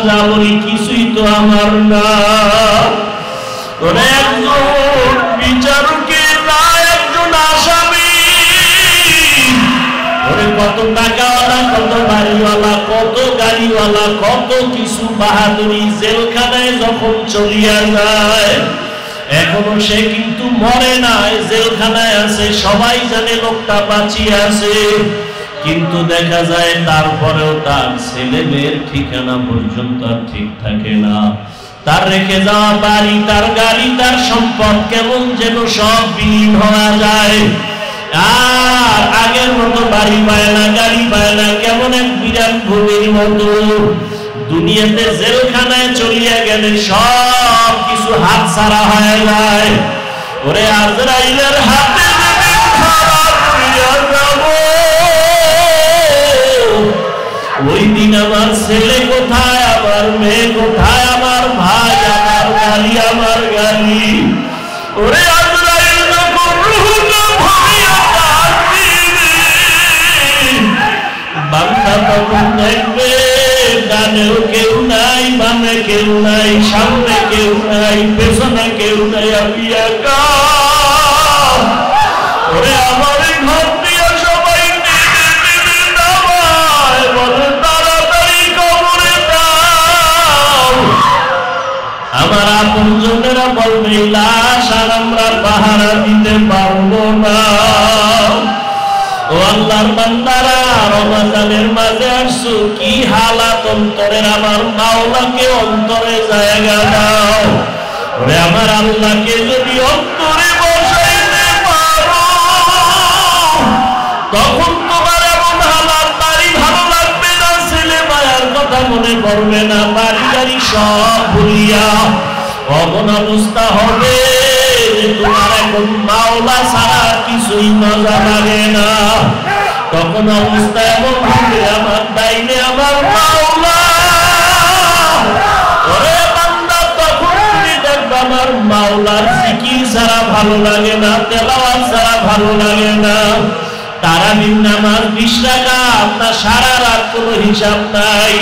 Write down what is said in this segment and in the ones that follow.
যা বলি কিছুই তো আমার না। ওরে একজন বিচারকের না একজন আসামি, ওরে কত টাকাওয়ালা, কত বাড়িওয়ালা, কত গাড়িওয়ালা, কত কিছু বাহাদুরি জেলখানায় যখন চলিয়া যায়, এখনো সে কিন্তু মরে নাই, জেলখানায় আছে, সবাই জানে লোকটা বাঁচিয়ে আছে, কিন্তু দেখা যায় তারপরেও তার ছেলে মেয়ের ঠিকানা পর্যন্ত আর ঠিক থাকে না। তার রেখে যাওয়া বাড়ি, তার গাড়ি, তার সম্পদ কেমন যেন সব বিলীন হওয়া যায়, আর আগের মতো বাড়ি পায় না, গাড়ি পায় না, কেমন এক বিরাট ভূমির মতো। দুনিয়াতে জেলখানায় চলিয়া গেলে সব কিছু হাত ছাড়া হয়ে যায়। ওরে আজরাইলের হাতে ওই দিন আমার ছেলে কোথায়, আমার মেয়ে কোথায়, আমার ভাই, আমার গাড়ি, আমার গাড়ি। ওরে আজরাইল যখন রূহটা ভরিয়া কাঁদিবে, বান্দা তখন দেখবে ডানেও কেউ নাই, বামে কেউ নাই, সামনে কেউ নাই, পেছনে কেউ নাই, আমি একা। ওরে আমার ঘর দিয়ে সবাই বলে তাড়াতাড়ি কবরে দাও। আমার আপনজনেরা বলবে লাশ আর আমরা পাহারা দিতে পারবো না। ও আল্লাহর বান্দারা, রমজানের মাঝে আসছো, কি হালাত অন্তরের, আমার মাওলাকে অন্তরে জায়গা দাও। ওরে আমার আল্লাহকে যদি অন্তরে বসাইতে পারো, তখন তোমার এমন হালাত, বাড়ি ভালো লাগবে না, ছেলে মায়ের কথা মনে পড়বে না, বাড়ি গাড়ি সব ভুলিয়া অমন অবস্থা হবে যে তোমার এখন মাওলা ছাড়া কিছুই মজা লাগে না। তখন অবস্থা এমন হবে, আমার ডাইনে আমার মাওলা। ওরে বান্দা, তখন তুমি দেখবে আমার মাওলার জিকির ছাড়া ভালো লাগে না, তেলাওয়াত ছাড়া ভালো লাগে না। তারাবির নামাজ 20 রাকাত না, সারা রাত কোনো হিসাব নাই।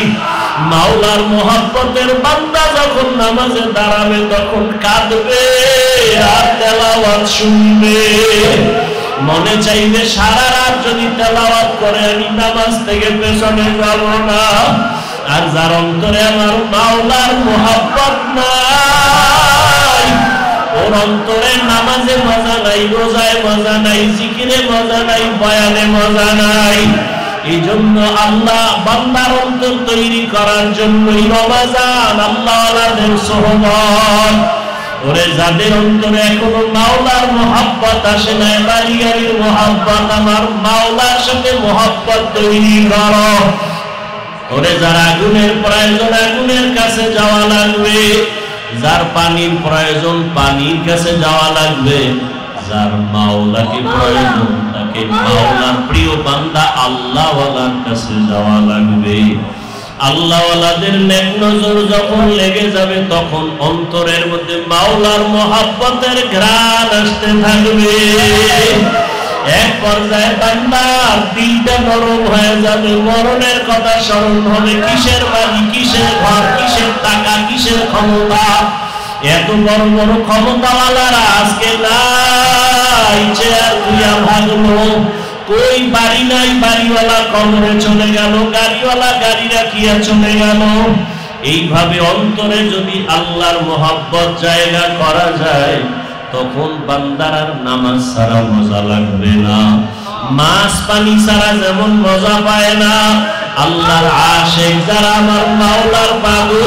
মাওলার মোহাব্বতের বান্দা যখন নামাজে দাঁড়াবে তখন কাঁদবে আর তেলাওয়াত শুনবে। মনে চাইবে সারা রাত যদি তেলাওয়াত করে আমি নামাজ থেকে পেছনে যাব না। আর যার অন্তরে আমার মাওলার মোহাব্বত নাই, ওর অন্তরে নামাজে মজা নাই, রোজায় মজা নাই, জিকিরে মজা নাই, বয়ানে মজা নাই। এই জন্য আল্লাহ বান্দার অন্তর তৈরি করার জন্যই রমজান, আল্লাহওয়ালাদের সোহবত। ওরে যাদের অন্তরে এখনো মাওলার মোহাব্বত আসে না, বাড়ি গাড়ির মোহাব্বত, আমার মাওলার সাথে মোহাব্বত তৈরি করো। ওরে যার আগুনের প্রয়োজন, আগুনের কাছে যাওয়া লাগবে। যার পানির প্রয়োজন, পানির কাছে যাওয়া লাগবে। যার মাওলাকে প্রয়োজন, তাকে মাওলার প্রিয় বান্দা আল্লাহওয়ালার কাছে যাওয়া লাগবে। আল্লাহওয়ালাদের নেক নজর যখন লেগে যাবে, তখন অন্তরের মধ্যে মাওলার মোহাব্বতের ঘ্রাণ আসতে থাকবে। এক পর্যায়ে বান্দার দিলটা নরম হয়ে যাবে, মরণের কথা স্মরণ হবে। কিসের বাড়ি, কিসের ঘর, কিসের টাকা, কিসের ক্ষমতা, এত বড় বড় ক্ষমতাওয়ালারা আজকে নাই, চেয়ার দুইয়া ভাগলো। কই বাড়ি নাই, বাড়িওয়ালা কবরে চলে গেল, গাড়িওয়ালা গাড়ি রাখিয়া চলে গেল। এইভাবে অন্তরে যদি আল্লাহর মোহাব্বত জায়গা করা যায়, তখন বান্দার আর নামাজ ছাড়া মজা লাগবে না, মাছ পানি ছাড়া যেমন মজা পায় না। আল্লাহর আশিক যারা, আমার মাওলার পাগল,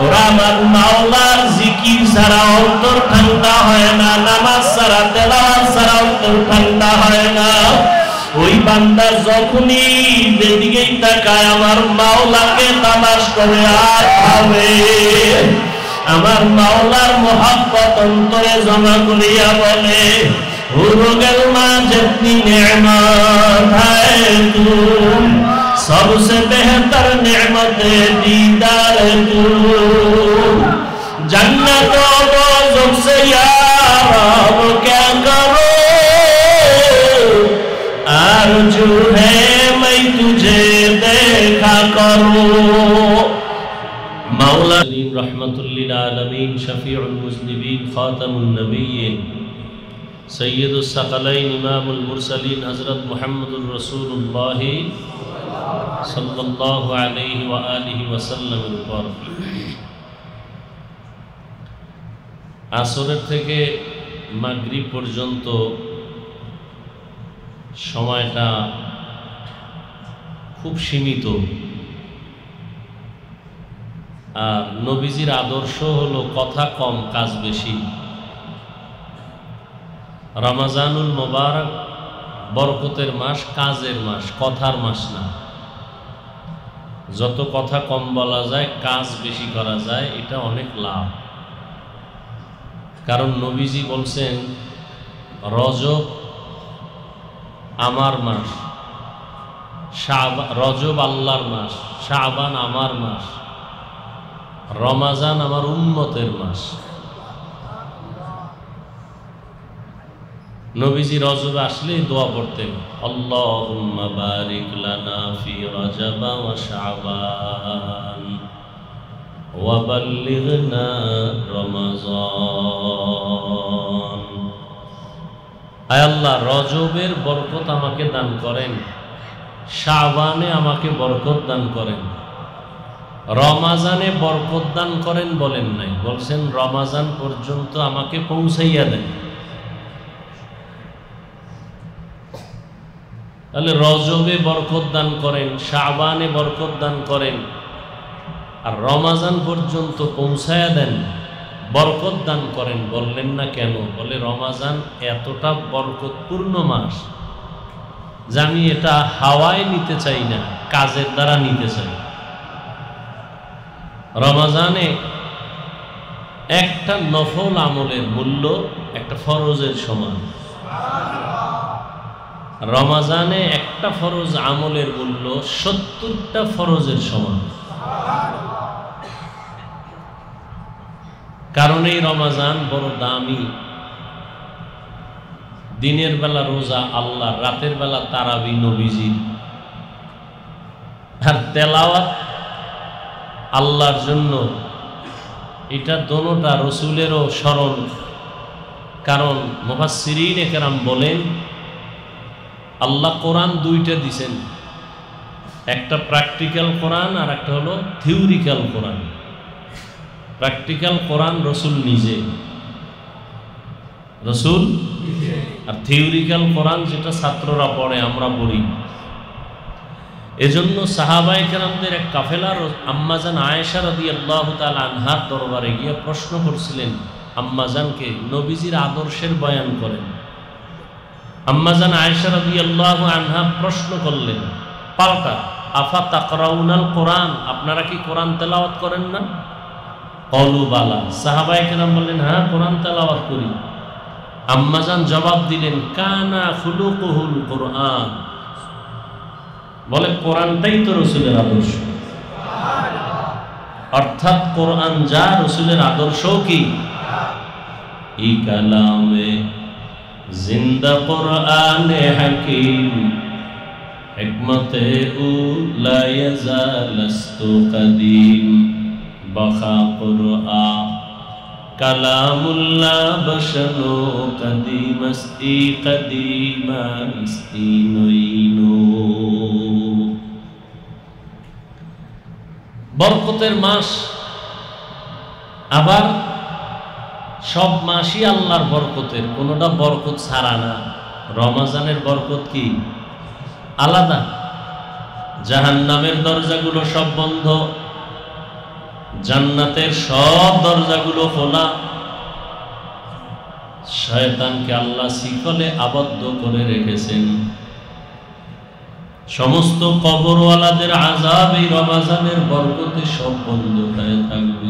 ওরা আমার মাওলার জিকির ছাড়া অন্তর ঠান্ডা হয় না, নামাজ ছাড়া, তেলাওয়াত ছাড়া অন্তর ঠান্ডা হয় না। ওই বান্দা যখনই যেদিকেই তাকায় আমার মাওলাকে তামাশ করে আর ভাবে, আমার মাওলার মোহাব্বত অন্তরে জমা করিয়া বলে, हो गल जितनी नेमत है तू, सबसे बेहतर नेमत दीदार तू, जन्नत दोज़ख से यार अब क्या करो, आरज़ू है मैं तुझे देख দেখা করো। মাওলা রহমাতুল লিল আলামিন, শফিউল মুজনিবিন, খাতামুন নবিয়্যিন, সৈয়দুস সাকালাইন, ইমামুল মুরসালিন হযরত মুহাম্মদুর রাসূলুল্লাহ সাল্লাল্লাহু আলাইহি ওয়া আলিহি ওয়াসাল্লামের উপর আসরের থেকে মাগরিব পর্যন্ত সময়টা খুব সীমিত। আর নবীজির আদর্শ হলো কথা কম কাজ বেশি। রমজানুল মুবারক বরকতের মাস, কাজের মাস, কথার মাস না। যত কথা কম বলা যায়, কাজ বেশি করা যায়, এটা অনেক লাভ। কারণ নবীজি বলছেন রজব আমার মাস, রজব আল্লাহর মাস, শাবান আমার মাস, রমাজান আমার উম্মতের মাস। নবীজি রজব আসলে দোয়া পড়তেন, আল্লাহুম্মা বারিক লানা ফি রজব ওয়া শাবান ওয়া বাল্লিগনা রমাজান। আয় আল্লাহ, রজবের বরকত আমাকে দান করেন, শাবানে আমাকে বরকত দান করেন, রমাজানে বরকত দান করেন বলেন নাই, বলছেন রমাজান পর্যন্ত আমাকে পৌঁছাইয়া দেন। তাহলে রজবে বরকত দান করেন, শাবানে বরকত দান করেন, আর রমাজান পর্যন্ত পৌঁছায়া দেন, বরকত দান করেন বললেন না কেন? বলে রমাজান এতটা বরকতপূর্ণ মাস যে আমি এটা হাওয়ায় নিতে চাই না, কাজের দ্বারা নিতে চাই। রমাজানে একটা নফল আমলের মূল্য একটা ফরজের সমান। রমাজানে একটা ফরজ আমলের মূল্য 70টা ফরজের সমান। কারণ এই রমাজান বড় দামি। দিনের বেলা রোজা আল্লাহ, রাতের বেলা তারাবি নবীজির, আর তেলাওয়াত আল্লাহর জন্য। এটা দোনোটা রসুলেরও স্মরণ। কারণ মুফাসসিরিনে কেরাম বলেন আল্লাহ কোরআন দুইটা দিছেন, একটা প্র্যাকটিক্যাল কোরআন আর একটা হলো থিওরিক্যাল কোরআন। প্র্যাকটিক্যাল কোরআন রসুল নিজে, রসুল, আর থিওরিক্যাল কোরআন যেটা ছাত্ররা পড়ে, আমরা পড়ি। এজন্য সাহাবায়ে কেরামদের এক কাফেলা আম্মাজান আয়েশা রাদিয়াল্লাহু তাআলা আনহার দরবারে গিয়ে প্রশ্ন করছিলেন আম্মাজানকে, নবীজির আদর্শের বয়ান করেন। আম্মাজান আয়েশা রাদিয়াল্লাহু আনহা প্রশ্ন করলেন পাল্টা, আফা তাকরাউনাল কোরআন, আপনারা কি কোরআন তেলাওয়াত করেন না? ক্বালু বালা। সাহাবায়ে কেরাম বললেন হ্যাঁ, কোরআন তেলাওয়াত করি। আম্মাজান জবাব দিলেন কানা খুলুকুহুল কোরআন, বলে কোরআনটাই তো রসুলের আদর্শ। অর্থাৎ কোরআন যা, রসুলের আদর্শ কি? ই কালামে জিন্দা কোরআনে হাকিম, হিকমতে উ লা ইয়াজালাস্তু কাদিম, বাখা কোরআন কালামুল্লাহ বশনু কদিমস্তি কদিমস্তি নইনো। বরকতের মাস, আবার সব মাসই আল্লাহর বরকতের, কোনোটা বরকত ছাড়া না। রমাজানের বরকত কি আলাদা। জাহান্নামের দরজাগুলো সব বন্ধ, জান্নাতের সব দরজাগুলো খোলা। শয়তানকে আল্লাহ শিকলে আবদ্ধ করে রেখেছেন। সমস্ত কবরওয়ালাদের আযাব এই রমাজানের বরকতে সব বন্ধ হয়ে থাকবে।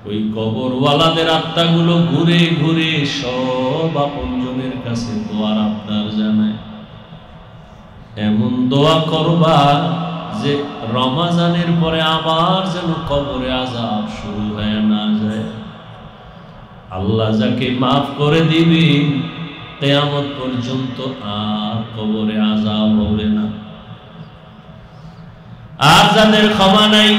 ওই কবরওয়ালাদের আত্মাগুলো ঘুরে ঘুরে সব আপনজনের কাছে দোয়ার আবদার জানায়। এমন দোয়া করবা যে রমাজানের পরে আবার যেন কবরে আযাব শুরু হয়ে না যায়। আল্লাহ যাকে মাফ করে দিবেন, কিয়ামত পর্যন্ত আর কবরে আযাব হবে না। আর যাদের ক্ষমা নাই,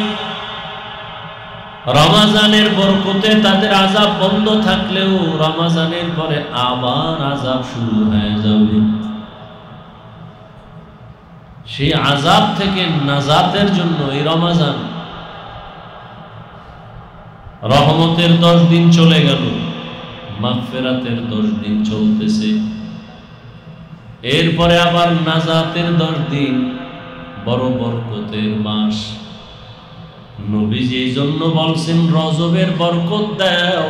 রমজানের বরকতে তাদের আযাব বন্ধ থাকলেও রমজানের পরে আবার আযাব শুরু হয়ে যাবে। সেই আযাব থেকে নাজাতের জন্য এই রমজান, রহমতের 10 দিন চলে গেল, মাগফিরাতের 10 দিন চলতেছে, এরপরে আবার নাজাতের 10 দিন, বড় বরকতের মাস। নবীজি এই জন্য বলছেন রজবের বরকত দাও,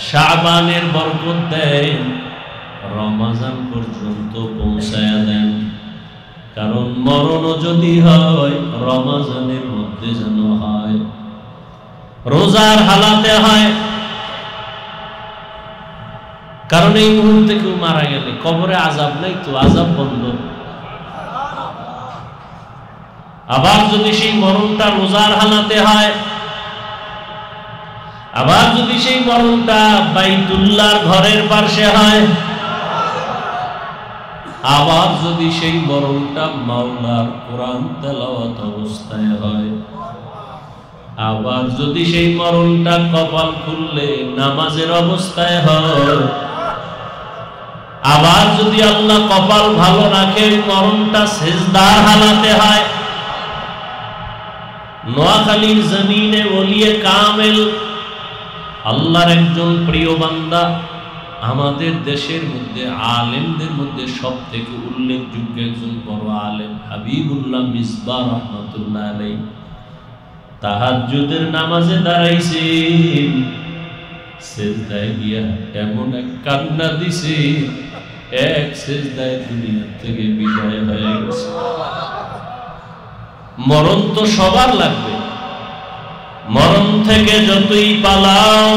শাবানের বরকত দেন, রমজান পর্যন্ত পৌঁছায়া দেন। কারণ মরণও যদি হয় রমজানের মধ্যে যেন হয়, রোজার হালাতে হয়। কারণ এই মুহূর্তে কেউ মারা গেলে কবরে আযাব নাই তো, আযাব বন্ধ। আবার যদি সেই মরণটা রোজার হালাতে হয়, আবার যদি সেই মরণটা বাইতুল্লাহর ঘরের পাশে হয়, আবার যদি সেই মরণটা মাওলার কোরআন তেলাওয়াত অবস্থায় হয়, আবার যদি সেই মরণটা কপাল খুললে নামাজের অবস্থায় হয়, আবার যদি আল্লাহ কপাল ভালো রাখে মরণটা সিজদার হালাতে হয়। নোয়াখালীর জমিনে ওলিয়ে কামেল, আল্লাহর একজন প্রিয় বান্দা, আমাদের দেশের মধ্যে আলেমদের মধ্যে সবথেকে উল্লেখযোগ্য একজন বড় আলেম হাবিবুল্লাহ মিসবাহ রাহমাতুল্লাহ আলাইহি, তাহাজ্জুদের নামাজে দাঁড়াইছেন, সিজদায় গিয়া এমন এক কান্না দিছে, এক সিজদায় দুনিয়া থেকে বিদায় হয়ে গেছে। মরণ তো সবার লাগবে, মরণ থেকে যতই পালাও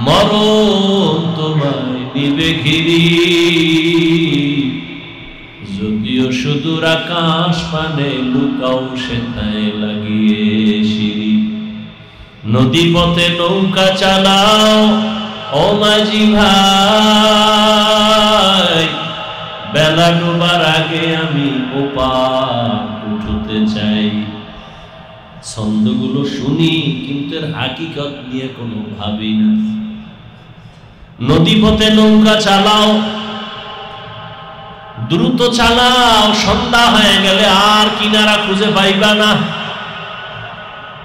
মরণ তোমায় নিবে ঘিরি। যদিও সুদূর আকাশ পানে লুকাও সেথায় লাগিয়ে সিঁড়ি। নদী পথে নৌকা চালাও ও মাঝি ভাই, বেলা ডোবার আগে আমি ওপার উঠতে চাই। ছন্দগুলো শুনি কিন্তু এর হাকিকত নিয়ে কোনো ভাবি না। নদী পথে নৌকা চালাও, দ্রুত চালাও, সন্ধ্যা হয়ে গেলে আর কিনারা খুঁজে পাইবা না।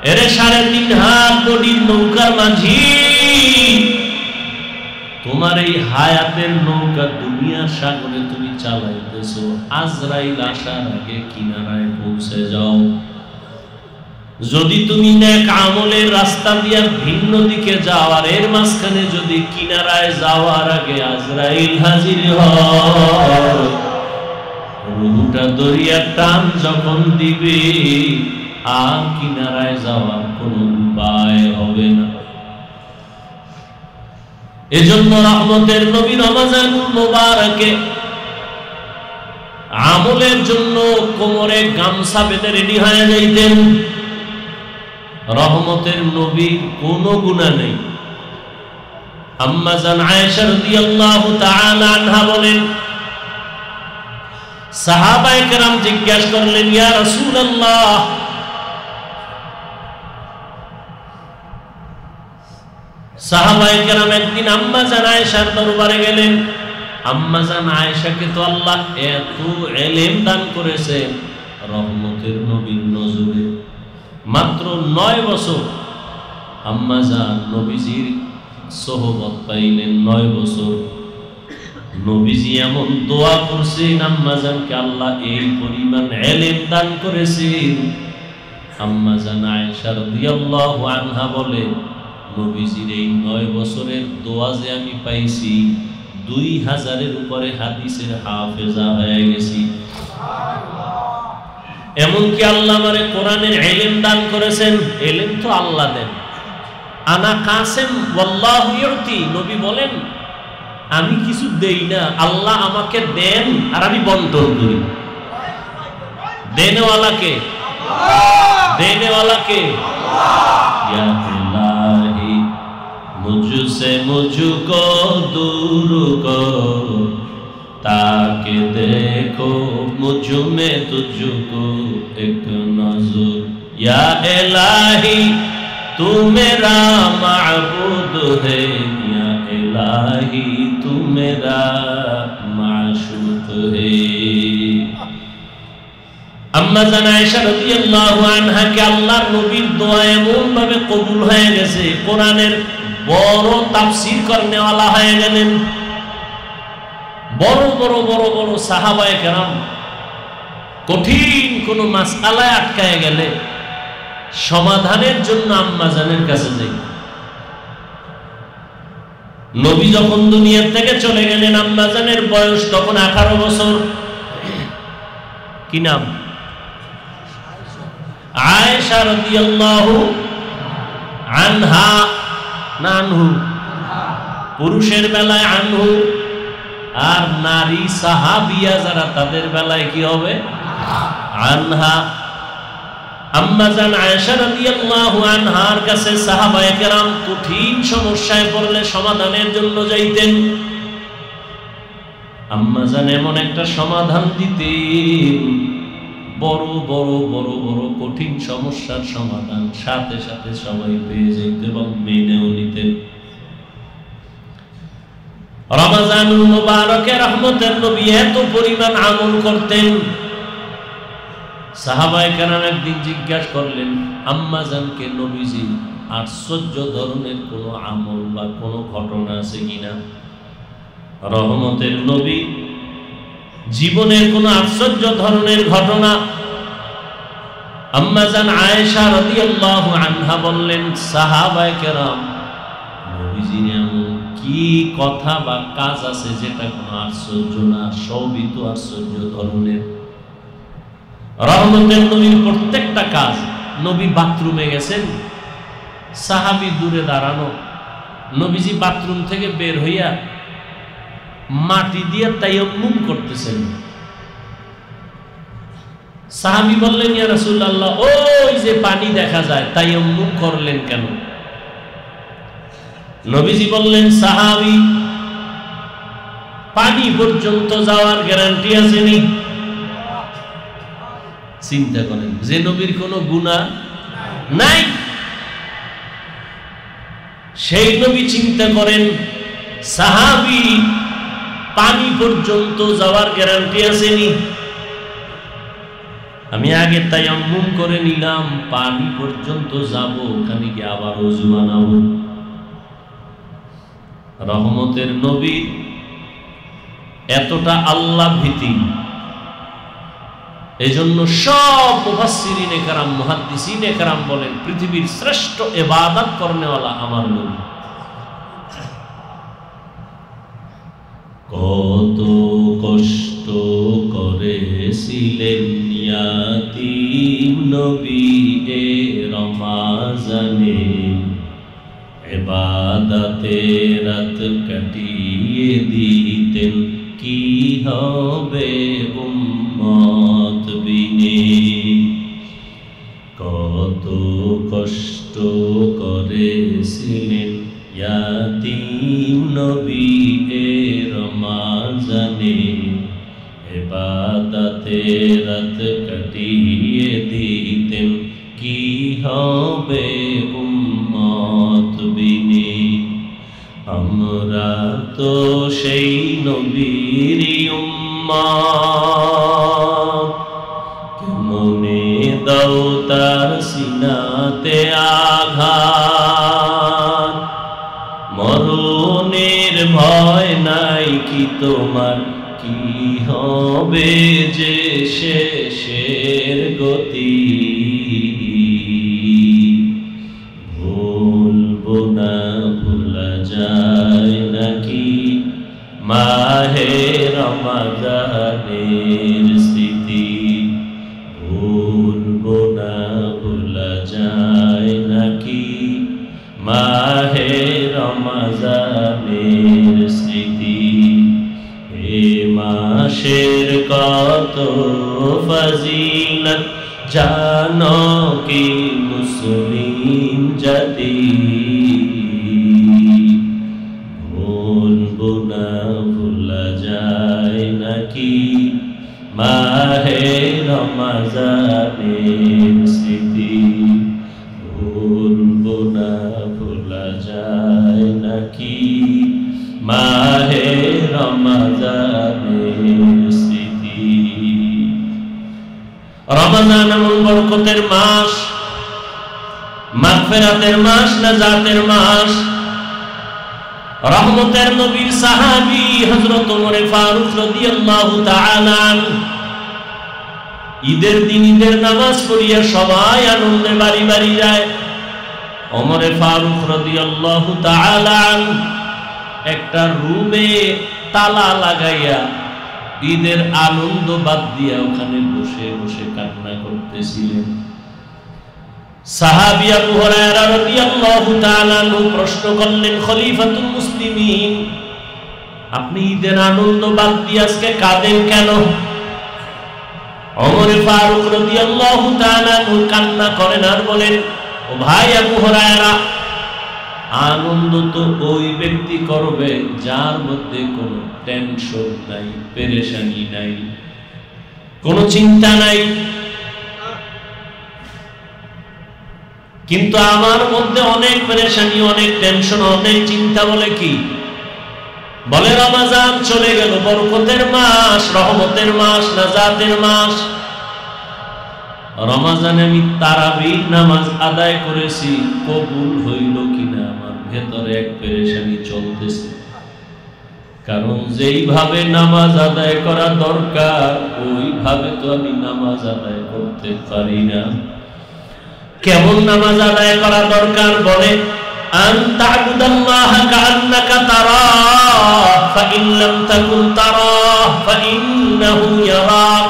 এরে 3.5 হাত বডির নৌকার মাঝি, তোমার এই হায়াতের নৌকা দুনিয়ার সাগরে তুমি চালাইতেছো, আজরাইল আসার আগে কিনারায় পৌঁছে যাও। যদি তুমি নেক আমলের রাস্তা দিয়ে ভিন্ন দিকে যাও, আর এর মাঝখানে যদি কিনারায় যাওয়ার আগে আজরাইল হাজির হয়, রুহুটা দরিয়ার টান যখন দিবে আর কিনারায় যাওয়ার কোনো উপায় হবে না। এজন্য রহমতের নবী রমজানুল মুবারকে আমলের জন্য কোমরে গামছা বেঁধে রেডি হয়ে যাইতেন। রহমতের নবীর কোনো গুনাহ নেই। আম্মা জান আয়েশা রাদিয়াল্লাহু তাআলা আনহা বলেন, সাহাবায়ে কেরাম জিজ্ঞাসা করলেন, ইয়া রাসূলুল্লাহ, সাহাবায়ে কেরাম একদিন আম্মা জান আয়েশার দরবারে গেলেন। আম্মা জান আয়েশাকে তো আল্লাহ এত ইলম দান করেছেন, রহমতের নবীর নজরে মাত্র 9 বছর আম্মা জান নবীজির সোহবত পাইলেন। 9 বছর নবীজি এমন দোয়া করছেন, আম্মা জানকে আল্লাহ এই পরিমাণ ইলম দান করেছেন। আম্মা জান আয়েশা রাদিয়াল্লাহু আনহা বলে, নবীজির এই 9 বছরের দোয়া যে আমি পাইছি, 2000-এর উপরে হাদিসের হাফেজা হয়ে গেছি। এমনকি আল্লাহ আমারে কোরআনের ইলম দান করেছেন। ইলম তো আল্লাহ দেন। আনা কাসেম ওয়াল্লাহু ইউতি, নবী বলেন আমি কিছু দেই না, আল্লাহ আমাকে দেন আর আমি বন্টন করি। দেনেওয়ালা কে? দেনেওয়ালা কে? ইয়া ইলাহি মুঝসে মুঝকো दूर करो ताके देखो मुझ में तुझको एक नजर या इलाही तू मेरा माबूद है या इलाही तू मेरा माशूक है। আম্মা জান আয়েশা রাদিয়াল্লাহু আনহা কে আল্লাহর নবীর দোয়া এমন ভাবে কবুল হয়ে গেছে, কোরআনের বড় তাফসীর করনেওয়ালা হয়ে গেলেন। বড় বড় বড় বড় সাহাবায়ে কেরাম কঠিন কোন মাসআলায় আটকায় গেলে সমাধানের জন্য আম্মা জানের কাছে যাই। নবী যখন দুনিয়া থেকে চলে গেলেন, আম্মা জানের বয়স তখন 18 বছর। কি নাম? আয়েশা রাদিয়াল্লাহু আনহা না আনহু? পুরুষের বেলায় আনহু, আর নারী সাহাবিয়া যারা তাদের বেলায় কি হবে? আনহা। আম্মা জান আয়েশা রাদিয়াল্লাহু আনহার কাছে সাহাবায়ে কেরাম কঠিন সমস্যায় পড়লে সমাধানের জন্য যাইতেন। আম্মা জান এমন একটা সমাধান দিতেন, বড় বড় বড় বড় কঠিন সমস্যার সমাধান সাথে সাথে সবাই পেয়ে যেত এবং মেনেও নিতেন। রমজানুল মুবারকে রহমতের নবী এত পরিমাণ আমল করতেন, সাহাবায়ে কেরাম একদিন জিজ্ঞাসা করলেন আম্মা জানকে, নবীজি আশ্চর্য ধরনের কোন আমল বা কোন ঘটনা আছে কিনা? রহমতের নবী জীবনের কোন আশ্চর্য ধরনের ঘটনা? আম্মা জান আয়েশা রাদিয়াল্লাহু আনহা বললেন, সাহাবায়ে কেরাম নবীজির এমন কি কথা বা কাজ আছে যেটা কোনো আশ্চর্য না, সবই তো আশ্চর্য ধরনের। রহমতের নবীর প্রত্যেকটা কাজ, নবী বাথরুমে গেছেন, সাহাবী দূরে দাঁড়ানো, নবীজি বাথরুম থেকে বের হইয়া মাটি দিয়ে তায়াম্মুম করতেছেন। সাহাবী বললেন, ইয়া রাসূলুল্লাহ, ওই যে পানি দেখা যায়, তায়াম্মুম করলেন কেন? নবীজি বললেন, সাহাবী পানি পর্যন্ত যাওয়ার গ্যারান্টি আছে নি? চিন্তা করেন, যে নবীর কোনো গুনাহ নাই সেই নবী চিন্তা করেন সাহাবী পানি পর্যন্ত যাওয়ার গ্যারান্টি আছে নি? আমি আগে তায়াম্মুম করে নিলাম, পানি পর্যন্ত যাব, ওখানে গিয়ে আবার ওযু বানাবো। রহমতের নবী এতটা আল্লাহ ভীতি, এজন্য সব মুফাসসিরিনে কেরাম মুহাদ্দিসিনে কেরাম বলেন পৃথিবীর শ্রেষ্ঠ ইবাদত করনেওয়ালা আমার নবী। কত কষ্ট করেছিলেন ইয়াতীম নবী এ রমজানে, ইবাদতে রাত কাটিয়ে দিতেন, কি হবে উম্মত বিনে। কত কষ্ট করেছিলেন ইয়াতীম নবী এ রমজানে, ইবাদতে রাত কাটিয়ে দিতেন, কি হবে উম্মত বিনে। আমরা তো সেই নবীর উম্মত, কেমনে দাও তার সিনাতে আঘাত, মরণের ভয় নাই কি তোমার, কি হবে যে শেষের গতি। ভুলবো না, ভোলা যায় নাকি মাহে রমজানের স্মৃতি। ভুলবো না, ভোলা যায় নাকি মাহে রমজানের স্মৃতি। এ মাসের কত ফজিলত জানো কি মুসলিম জাতি। ভুলবো না, ভোলা যায় মাহে রমজানের স্মৃতি ভুলবো না, ভোলা যায় নাকি মাহে রমজানের স্মৃতি। রমজান এমন বরকতের মাস, মাগফিরাতের মাস, নাজাতের মাস। রহমতের নবীর সাহাবী হযরত ওমর ফারুক রাদিয়াল্লাহু তাআলা আনহু ঈদের দিন ঈদের নামাজ পড়িয়া সবাই আনন্দে বাড়ি বাড়ি যায়। ওমর ফারুক রাদিয়াল্লাহু তাআলা আনহু একটা রুমে তালা লাগাইয়া ঈদের আনন্দ বাদ দিয়া ওখানে বসে বসে কান্না করতেছিলেন। সাহাবী আবু হুরায়রা রাদিয়াল্লাহু তাআলা আনহু প্রশ্ন করলেন, খলিফাতুল মুসলিমিন, আপনি ঈদের আনন্দ বাদ দিয়ে আজকে কাঁদেন কেন? ওমর ফারুক রাদিয়াল্লাহু তাআলা আনহু কান্না করেন আর বলেন, ও ভাই আবু হুরায়রা, আনন্দ তো ওই ব্যক্তি করবে যার মধ্যে কোনো টেনশন নাই, পেরেশানি নাই, কোনো চিন্তা নাই। কিন্তু আমার মধ্যে অনেক পেরেশানি, অনেক টেনশন, অনেক চিন্তা। বলে কি? বলে রমজান চলে গেল, বরকতের মাস, রহমতের মাস, নাজাতের মাস। রমজানে আমি তারাবির নামাজ আদায় করেছি, কবুল হইল কিনা আমার ভেতরে এক পেরেশানি চলতেছে। কারণ যেইভাবে নামাজ আদায় করা দরকার ওইভাবে তো আমি নামাজ আদায় করতে পারি না। কেমন নামাজ আদায় করা দরকার? বলে, আন তা'বুদাল্লাহা কাআন্নাকা তারাহ ফাইন লাম তাকুন তারাহ ফাইন্নাহু ইয়ারাক।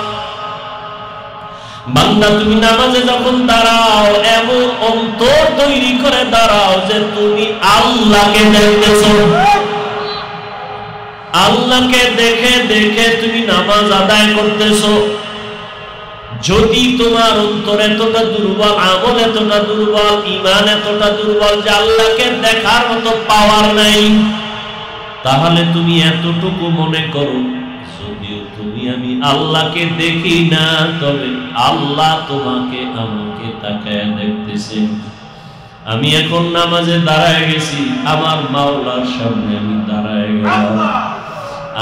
বান্দা, তুমি নামাজে যখন দাঁড়াও এমন অন্তর তৈরি করে দাঁড়াও যে তুমি আল্লাহকে দেখতেছো। আল্লাহকে দেখে দেখে তুমি নামাজ আদায় করতেছো। যদি তোমার অন্তর এতটা দুর্বল, আমল এতটা দুর্বল, ঈমান এতটা দুর্বল যে আল্লাহকে দেখার মতো পাওয়ার নাই, তাহলে তুমি এতটুকু মনে করো, যদিও তুমি আমি আল্লাহকে দেখি না, তবে আল্লাহ তোমাকে আমাকে তাকায় দেখতেছেন। আমি এখন নামাজে দাঁড়ায় গেছি, আমার মাওলার সামনে আমি দাঁড়ায় গেলাম।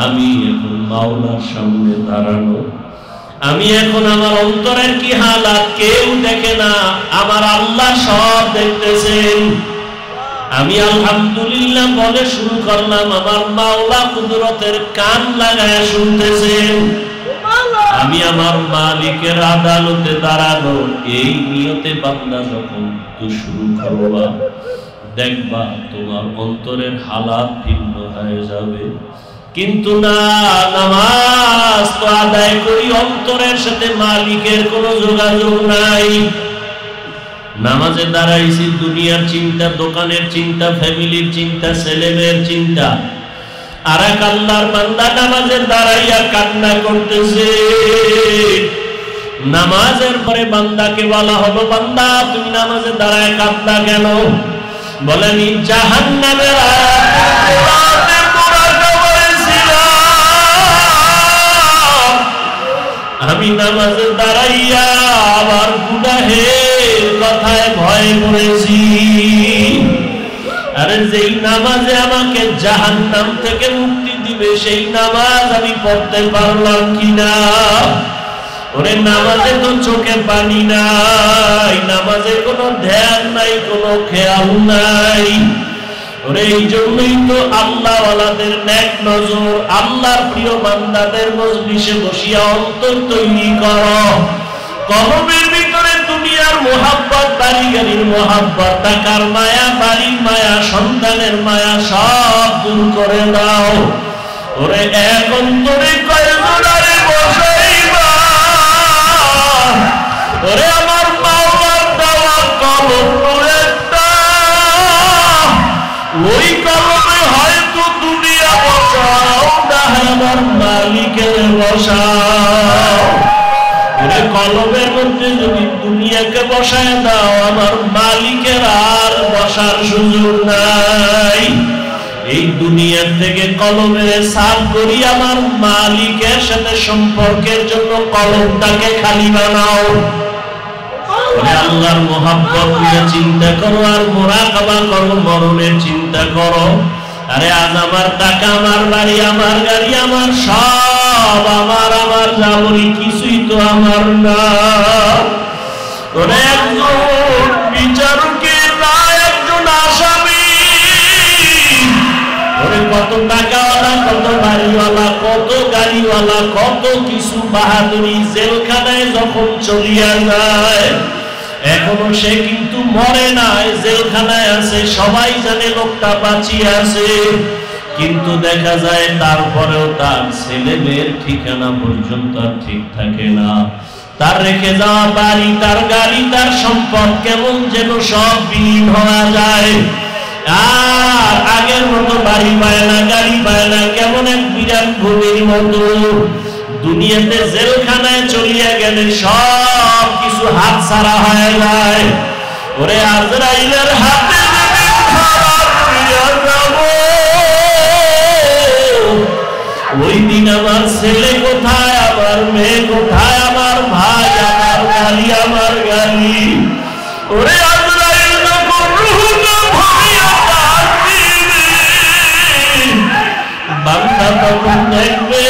আমি এখন মাওলার সামনে দাঁড়ানো। আমি এখন আমার অন্তরের কি হালাত কেউ দেখে না, আমার আল্লাহ সব দেখতেছেন। আমি আলহামদুলিল্লাহ বলে শুরু করলাম, আমার মাওলা কুদরতের কান লাগায় শুনতেছেন। আমি আমার মালিকের আদালতে দাঁড়ানো, এই নিয়তে বান্দা যখন শুরু করবা, দেখবা তোমার অন্তরের হালাত ভিন্ন হয়ে যাবে। কিন্তু না, নামাজ তো আদায় করি, অন্তরের সাথে মালিকের কোনো যোগাযোগ নাই। নামাজে দাঁড়াইছি দুনিয়ার চিন্তা, দোকানের চিন্তা, ফ্যামিলির চিন্তা, ছেলেমেয়ের চিন্তা। আর এক আল্লাহর বান্দা নামাজে দাঁড়াইয়া কান্না করতেছে। নামাজের পরে বান্দাকে বলা হলো, বান্দা তুমি নামাজে দাঁড়ায় কাঁদলা কেন? বলে, আমি জাহান্নামের আমি নামাজে দাঁড়াইয়া আবার গুনাহের কথায় ভয় পড়েছি। আরে যেই নামাজে আমাকে জাহান্নাম থেকে মুক্তি দিবে সেই নামাজ আমি পড়তে পারলাম কিনা? ওরে নামাজে তো চোখে পানি নাই, নামাজে কোনো ধ্যান নাই, কোনো খেয়াল নাই। ওরে এই জন্যই তো আল্লাহওয়ালাদের নেক নজর, আল্লাহর প্রিয় বান্দাদের মজলিসে বসিয়া অন্তর তৈরি করো। কলবের ভিতরে দুনিয়ার মোহাব্বত, বাড়ি গাড়ির মোহাব্বত, টাকার মায়া, বাড়ির মায়া, সন্তানের মায়া সব দূর করে দাও। ওরে এক অন্তরে কয়জনারে বসাইবা। ওরে আমার মাওলার দেওয়া কলম একটা, ওই কলমে হয়তো দুনিয়া বসাও না, আমার মালিকের বসাও। ওরে কলমের মধ্যে যদি দুনিয়াকে বসায় দাও, আমার মালিকের আর বসার সুযোগ নাই। এই দুনিয়া থেকে কলমের সাফ করি আমার মালিকের সাথে সম্পর্কের জন্য কলমটাকে খালি বানাও। আল্লাহর মোহাব্বত নিয়ে চিন্তা করো আর মুরাকাবা করো, মরণের চিন্তা করো। আরে আজ আমার টাকা, আমার বাড়ি, আমার গাড়ি, আমার সব আমার যা বলি কিছুই তো আমার না। ওরে একজন বিচারকের রায়, একজন আসামি, ওরে কত টাকাওয়ালা, কত বাড়িওয়ালা, কত গাড়িওয়ালা, কত কিছু বাহাদুরি জেলখানায় যখন চলিয়া যায়, এখনো সে কিন্তু মরে নাই, জেলখানায় আছে, সবাই জানে লোকটা বাঁচিয়ে আছে, কিন্তু দেখা যায় তারপরেও তার ছেলে মেয়ের ঠিকানা পর্যন্ত ঠিক থাকে না। তার রেখে যাওয়া বাড়ি, তার গাড়ি, তার সম্পদ কেমন যেন সব বিলীন হওয়া যায়, আর আগের মতো বাড়ি পায় না, গাড়ি পায় না, কেমন এক বিরাট ভূমির মতো। দুনিয়াতে জেলখানায় চলিয়া গেলে সব কিছু হাত ছাড়া হয়ে যায়। ওরে আজরাইলের হাতে ওই দিন আমার ছেলে কোথায়, আমার মেয়ে কোথায়, আমার ভাই, আমার গাড়ি, আমার গাড়ি। ওরে আজরাইল যখন রূহটা ভরিয়া দিবে, বান্দা তখন দেখবে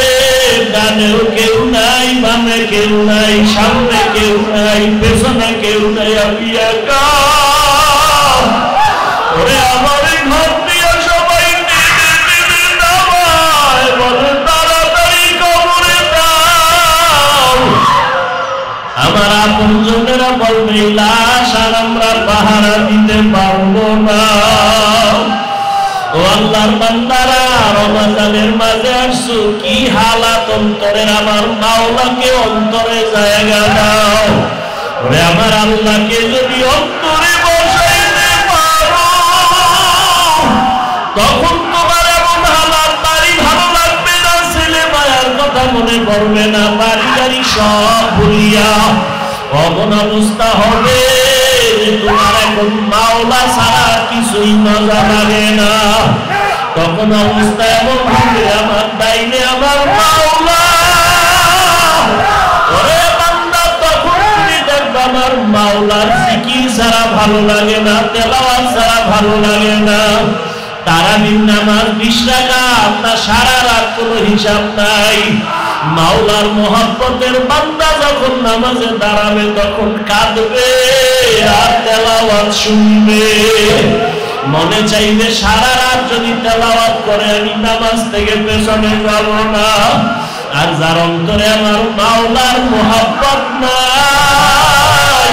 ডানেও কেউ নাই, বামে কেউ নাই, সামনে কেউ নাই, পেছনে কেউ নাই, আমি একা। ওরে আমার ঘর দিয়ে সবাই নামায়, বলে তাড়াতাড়ি কবরে দাও। আমার আপনজনেরা বলবে লাশ আর আমরা পাহারা দিতে পারবো না। ও আল্লাহর বান্দারা, রমজানের মাঝে আসছো, কি হালাত অন্তরের, আমার মাওলাকে অন্তরে জায়গা দাও। ওরে আমার আল্লাহকে যদি অন্তরে বসাইতে পারো, তখন তোমার এমন হালাত, বাড়ি ভালো লাগবে না, ছেলে মায়ার কথা মনে পড়বে না, বাড়ি গাড়ি সব ভুলিয়া অমন অবস্থা হবে যে তোমার এখন মাওলা ছাড়া কিছুই মজা লাগে না। তখন অবস্থা এমন হবে, আমার ডাইনে আমার মাওলা। ওরে বান্দা, তখন তুমি দেখবে আমার মাওলার জিকির ছাড়া ভালো লাগে না, তেলাওয়াত ছাড়া ভালো লাগে না। তারাবির নামাজ 20 রাকাত না, সারা রাত কোনো হিসাব নাই। মাওলার মোহাব্বতের বান্দা যখন নামাজে দাঁড়াবে তখন কাঁদবে আর তেলাওয়াত শুনবে। মনে চাইবে সারা রাত যদি তেলাওয়াত করে আমি নামাজ থেকে পেছনে যাব না। আর যার অন্তরে আমার মাওলার মোহাব্বত নাই,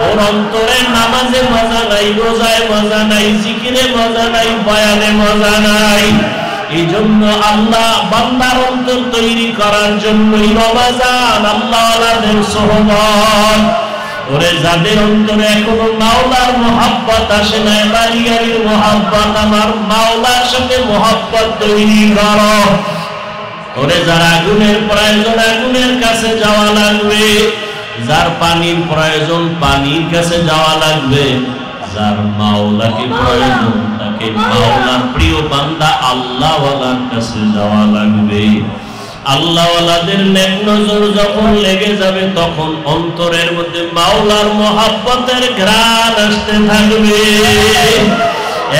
ওর অন্তরে নামাজে মজা নাই, রোজায় মজা নাই, জিকিরে মজা নাই, বয়ানে মজা নাই। এই জন্য আল্লাহ বান্দার অন্তর তৈরি করার জন্যই রমজান, আল্লাহওয়ালাদের সোহবত। ওরে যাদের অন্তরে এখনো মাওলার মোহাব্বত আসে না, বাড়ি গাড়ির মোহাব্বত, আমার মাওলার সাথে মোহাব্বত তৈরি করো। ওরে যার আগুনের প্রয়োজন, আগুনের কাছে যাওয়া লাগবে। যার পানির প্রয়োজন, পানির কাছে যাওয়া লাগবে। যার মাওলাকে প্রয়োজন, তাকে মাওলার প্রিয় বান্দা আল্লাহওয়ালার কাছে যাওয়া লাগবে। আল্লাহওয়ালাদের নেক নজর যখন লেগে যাবে, তখন অন্তরের মধ্যে মাওলার মোহাব্বতের ঘ্রাণ আসতে থাকবে।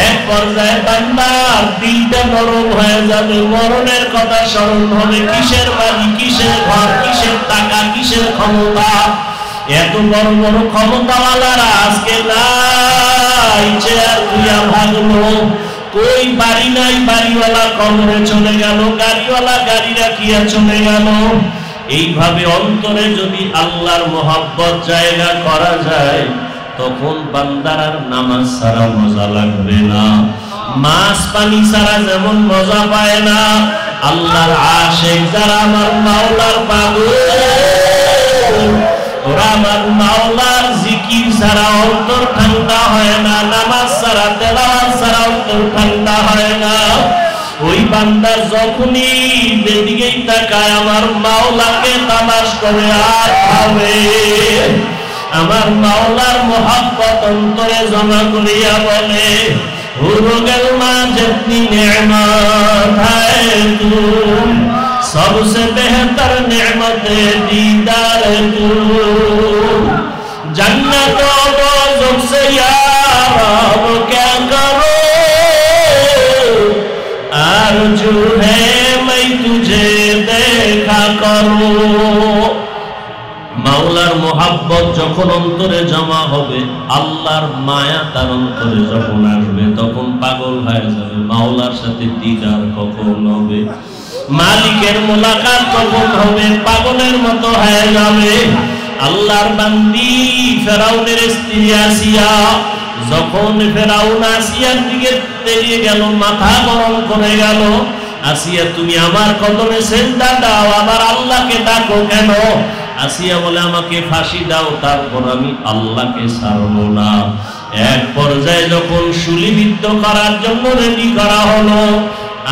এক পর্যায়ে বান্দার দিলটা নরম হয়ে যাবে, মরণের কথা স্মরণ হবে। কিসের বাড়ি, কিসের ঘর, কিসের টাকা, কিসের ক্ষমতা, এত বড় বড় ক্ষমতাওয়ালারা আজকে নাই, চেয়ার ধুইয়া ভাগলো। কই বাড়ি নাই, বাড়িওয়ালা কবরে চলে গেল, গাড়িওয়ালা গাড়ি রাখিয়া চলে গেল। এইভাবে অন্তরে যদি আল্লাহর মোহাব্বত জায়গা করা যায়, তখন বান্দার আর নামাজ ছাড়া মজা লাগবে না, মাছ পানি ছাড়া যেমন মজা পায় না। আল্লাহর আশিক যারা, আমার মাওলার পাগল, ওরা আমার মাওলার জিকির ছাড়া অন্তর ঠান্ডা হয় না, নামাজ ছাড়া, তেলাওয়াত ছাড়া অন্তর ঠান্ডা হয় না। ওই বান্দার যখনই যেদিকেই তাকায় আমার মাওলাকে তালাশ করে আর হবে। আমার মাওলার মোহাব্বত অন্তরে জমা করিয়া বলে, हुरगल मां जितनी नेमत है तू, सबसे बेहतर नेमत दीदार तू। जन्नत और दोज़ख से यार अब क्या करो, आरज़ू है मैं तुझे देखा करूं। মাওলার মোহাব্বত যখন অন্তরে জমা হবে, আল্লাহর মায়া তার অন্তরে যখন আসবে, তখন পাগল হয়ে যাবে। মাওলার সাথে দিদার কখন হবে, মালিকের মোলাকাত কখন হবে, পাগলের মতো হয়ে যাবে। আল্লাহর বান্দি ফেরাউনের স্ত্রী আসিয়া, যখন ফেরাউন আসিয়ার দিকে তেড়িয়ে গেল, মাথা গরম করে গেল, আসিয়া তুমি আমার কদমে সেজদা দাও, আমার আল্লাহকে ডাকো কেন? আসিয়া বলে আমাকে ফাঁসি দাও, তারপর আমি আল্লাহকে ছাড়বো না। এক পর্যায়ে যখন শুলিবিদ্ধ করার জন্য রেডি করা হলো,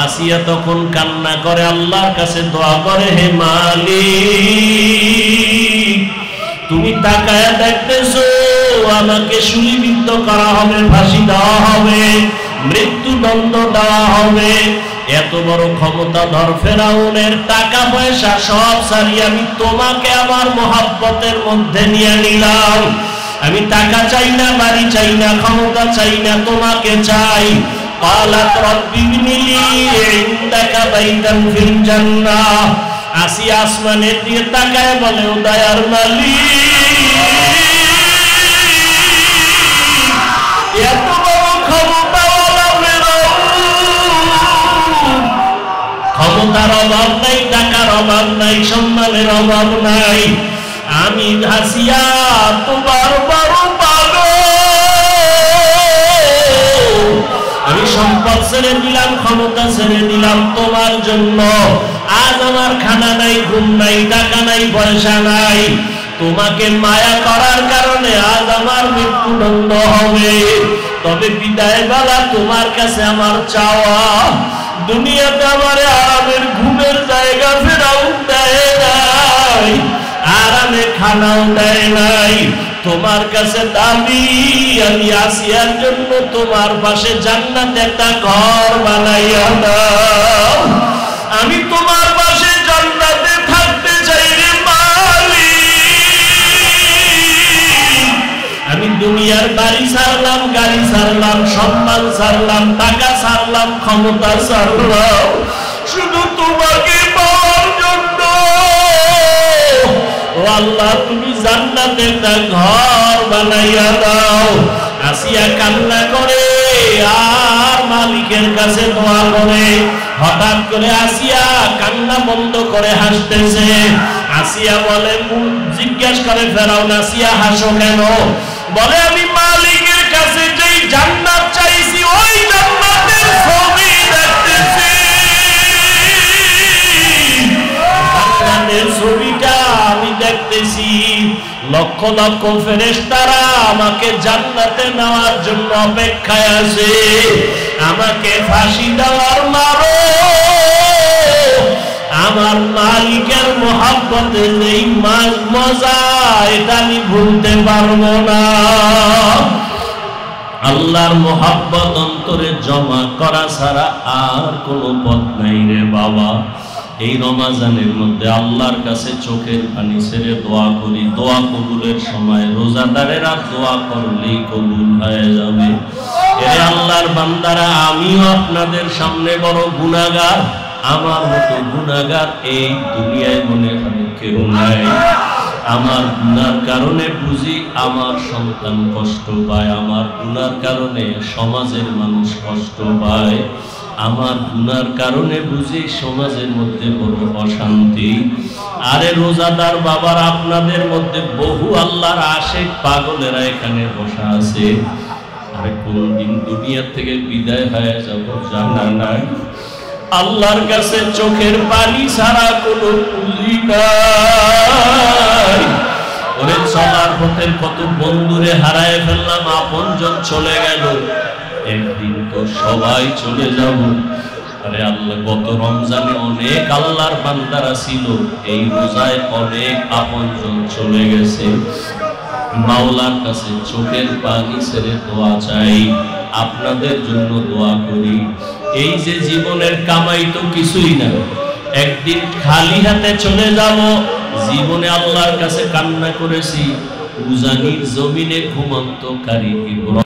আসিয়া তখন কান্না করে আল্লাহর কাছে দোয়া করে, হে মালিক, তুমি তাকায় দেখতেছো আমাকে শুলিবিদ্ধ করা হবে, ফাঁসি দেওয়া হবে, মৃত্যুদণ্ড দেওয়া হবে। এত বড় ক্ষমতাধর ফেরাউনের টাকা পয়সা সব ছাড়িয়ে আমি তোমাকে আমার মোহাব্বতের মধ্যে নিয়ে নিলাম। আমি টাকা চাই না, বাড়ি চাই না, ক্ষমতা চাই না, তোমাকে চাই। قالت رب ابن لي عندك بيتا في الجنة। আসিয়া আসমানের দিকে তাকায় বলে, ও দয়ার মালিক, এত বড় ক্ষমতাওয়ালা ফেরাউন, ক্ষমতার অভাব নাই, টাকার অভাব নাই, সম্মানের অভাব নাই, আমি আসিয়া তোমার বড় পাগল। আমি সম্পদ ছেড়ে দিলাম, ক্ষমতা ছেড়ে দিলাম তোমার জন্য। আজ আমার খানা নাই, ঘুম নাই, টাকা নাই, পয়সা নাই, তোমাকে মায়া করার কারণে আজ আমার মৃত্যুদণ্ড হবে। তবে বিদায় বেলা তোমার কাছে আমার চাওয়া, দুনিয়াতে আমার আরামের ঘুমের জায়গা ফেরাউন দেয় নাই, আরামে খানাও দেয় নাই। তোমার কাছে দাবি, আমি আসিয়ার জন্য তোমার পাশে জান্নাতে একটা ঘর বানাইয়া দাও। আমি তোমার পাশে জান্নাতে থাকতে চাই রে মালিক। আমি দুনিয়ার বাড়ি ছাড়লাম, গাড়ি ছাড়লাম, সম্মান ছাড়লাম, টাকা ছাড়লাম, ক্ষমতা ছাড়লাম, শুধু তোমাকে পাওয়ার জন্য। ও আল্লাহ, তুমি জান্নাতে একটা ঘর বানাইয়া দাও। আসিয়া কান্না করে আর মালিকের কাছে দোয়া করে। হঠাৎ করে আসিয়া কান্না বন্ধ করে হাসতেছে। আসিয়া বলে, জিজ্ঞাসা করে ফেরাউন, আসিয়া হাসো কেন? বলে, আমি মালিকের কাছে যেই জান্নাত চাইছি ওই জান্নাতের ছবি দেখতেছি। জান্নাতের ছবিটা আমি দেখতেছি। লক্ষ লক্ষ ফেরেশতারা আমাকে জান্নাতে নেওয়ার জন্য অপেক্ষায় আছে। আমাকে ফাঁসি দেওয়ার মারো। আমার মালিকের মোহাব্বতের এই মজা, এটা আমি ভুলতে পারবো না। আল্লাহর মোহাব্বত অন্তরে জমা করা ছাড়া আর কোনো পথ নাই রে বাবা। এই রমাজানের মধ্যে আল্লাহর কাছে চোখের পানি ছেড়ে দোয়া করি। দোয়া কবুলের সময় রোজাদারেরা দোয়া করলেই কবুল হয়ে যাবে। এরে আল্লাহর বান্দারা, আমিও আপনাদের সামনে বড় গুনাহগার। আমার মতো গুনাহগার এই দুনিয়ায় মনে হয় কেউ নাই। আমার গুনার কারণে বুঝি আমার সন্তান কষ্ট পায়, আমার গুনার কারণে সমাজের মানুষ কষ্ট পায়, আমার গুনার কারণে বুঝি সমাজের মধ্যে বড় অশান্তি। আরে রোজাদার বাবার, আপনাদের মধ্যে বহু আল্লাহর আশিক পাগলেরা এখানে বসা আছে। আরে কোনদিন দুনিয়া থেকে বিদায় হয়ে যাব জানা নাই। আল্লাহর কাছে চোখের পানি ছাড়া কোনো পুঁজি নাই। ওরে চলার পথের কত বন্ধুরে হারায় ফেললাম, আপনজন চলে গেল, একদিন তো সবাই চলে যাব। আরে আল্লাহ, গত রমজানে অনেক আল্লাহর বান্দারা ছিল, এই রোজায় অনেক আপনজন চলে গেছে। মাওলার কাছে চোখের পানি ছেড়ে দোয়া চাই, আপনাদের জন্য দোয়া করি। এই যে জীবনের কামাই তো কিছুই না, একদিন খালি হাতে চলে যাব। জীবনে আল্লাহর কাছে কান্না করেছি, উজানির জমিনে ঘুমন্তকারী ইব্রাহিম।